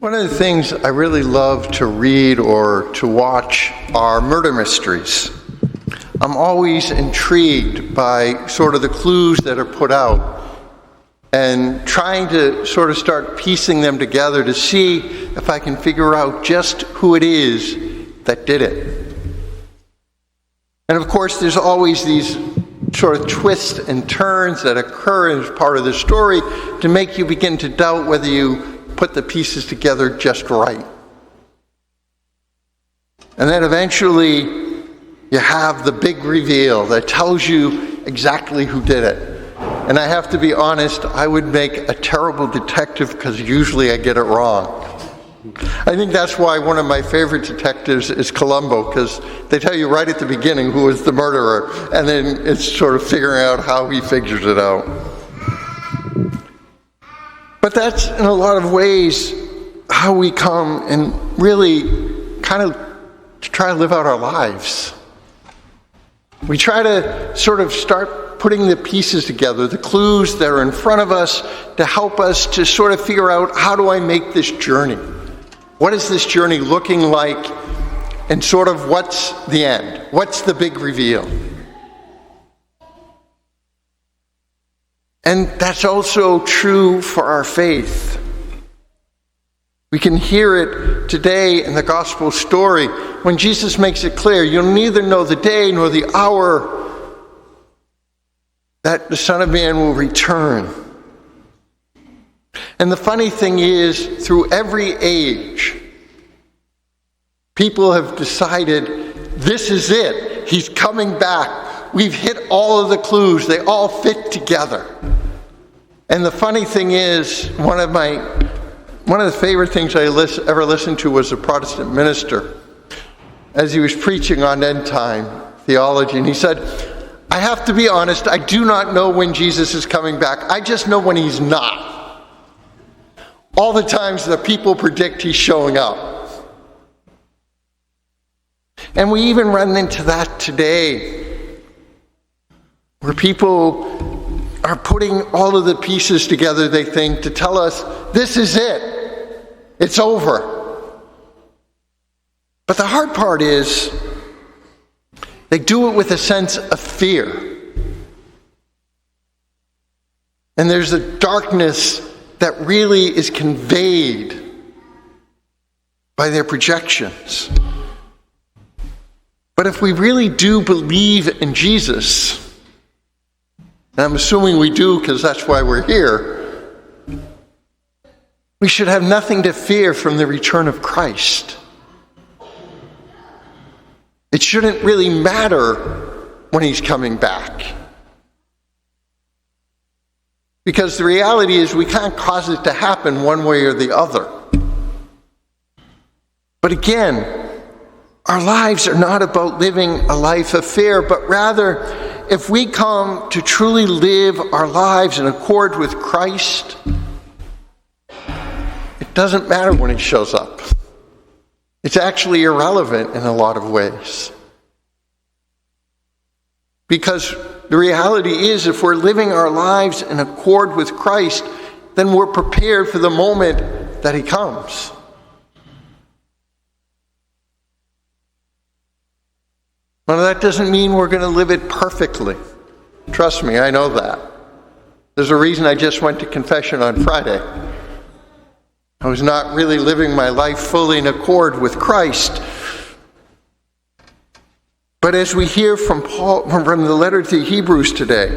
One of the things I really love to read or to watch are murder mysteries. I'm always intrigued by sort of the clues that are put out and trying to sort of start piecing them together to see if I can figure out just who it is that did it. And of course, there's always these sort of twists and turns that occur as part of the story to make you begin to doubt whether you put the pieces together just right. And then eventually you have the big reveal that tells you exactly who did it. And I have to be honest, I would make a terrible detective because usually I get it wrong. I think that's why one of my favorite detectives is Columbo, because they tell you right at the beginning who is the murderer, and then it's sort of figuring out how he figures it out. But that's, in a lot of ways, how we come and really kind of try to live out our lives. We try to sort of start putting the pieces together, the clues that are in front of us to help us to sort of figure out, how do I make this journey? What is this journey looking like? And sort of what's the end? What's the big reveal? And that's also true for our faith. We can hear it today in the gospel story when Jesus makes it clear, you'll neither know the day nor the hour that the Son of Man will return. And the funny thing is, through every age, people have decided, this is it. He's coming back. We've hit all of the clues. They all fit together. And the funny thing is, one of the favorite things I ever listened to was a Protestant minister as he was preaching on end time theology. And he said, I have to be honest, I do not know when Jesus is coming back. I just know when he's not. All the times that people predict he's showing up. And we even run into that today, where people are putting all of the pieces together, they think, to tell us, this is it. It's over. But the hard part is, they do it with a sense of fear. And there's a darkness that really is conveyed by their projections. But if we really do believe in Jesus, and I'm assuming we do because that's why we're here, we should have nothing to fear from the return of Christ. It shouldn't really matter when he's coming back. Because the reality is we can't cause it to happen one way or the other. But again, our lives are not about living a life of fear, but rather, if we come to truly live our lives in accord with Christ, it doesn't matter when he shows up. It's actually irrelevant in a lot of ways. Because the reality is, if we're living our lives in accord with Christ, then we're prepared for the moment that he comes. Well, that doesn't mean we're going to live it perfectly. Trust me, I know that. There's a reason I just went to confession on Friday. I was not really living my life fully in accord with Christ. But as we hear from Paul, from the letter to the Hebrews today,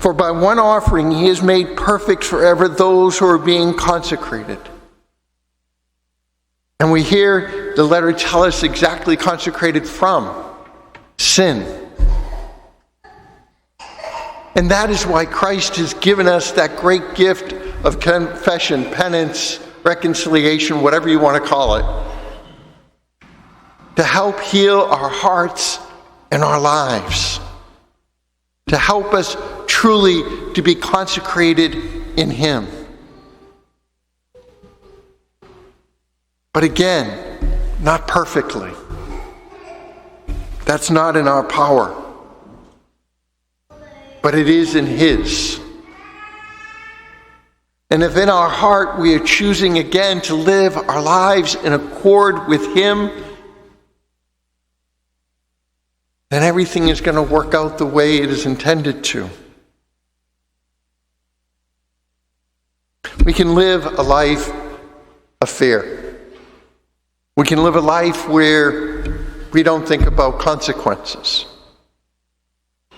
for by one offering he has made perfect forever those who are being consecrated. And we hear the letter tell us exactly consecrated from sin. And that is why Christ has given us that great gift of confession, penance, reconciliation, whatever you want to call it, to help heal our hearts and our lives, to help us truly to be consecrated in him. But again, not perfectly. That's not in our power, but it is in his. And if in our heart we are choosing again to live our lives in accord with Him, then everything is going to work out the way it is intended to. We can live a life of fear. We can live a life where we don't think about consequences.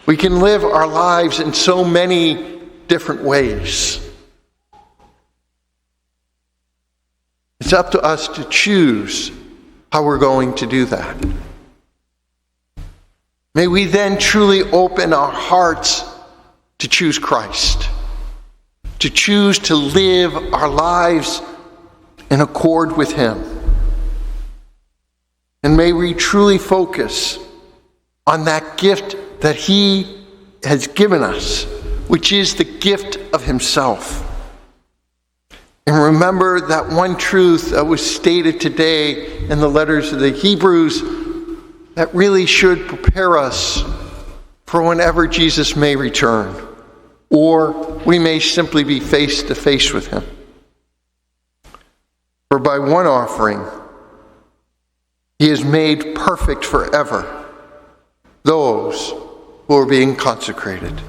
We can live our lives in so many different ways. It's up to us to choose how we're going to do that. May we then truly open our hearts to choose Christ, to choose to live our lives in accord with Him. And may we truly focus on that gift that He has given us, which is the gift of Himself. And remember that one truth that was stated today in the letters of the Hebrews that really should prepare us for whenever Jesus may return, or we may simply be face to face with Him. For by one offering, He has made perfect forever those who are being consecrated.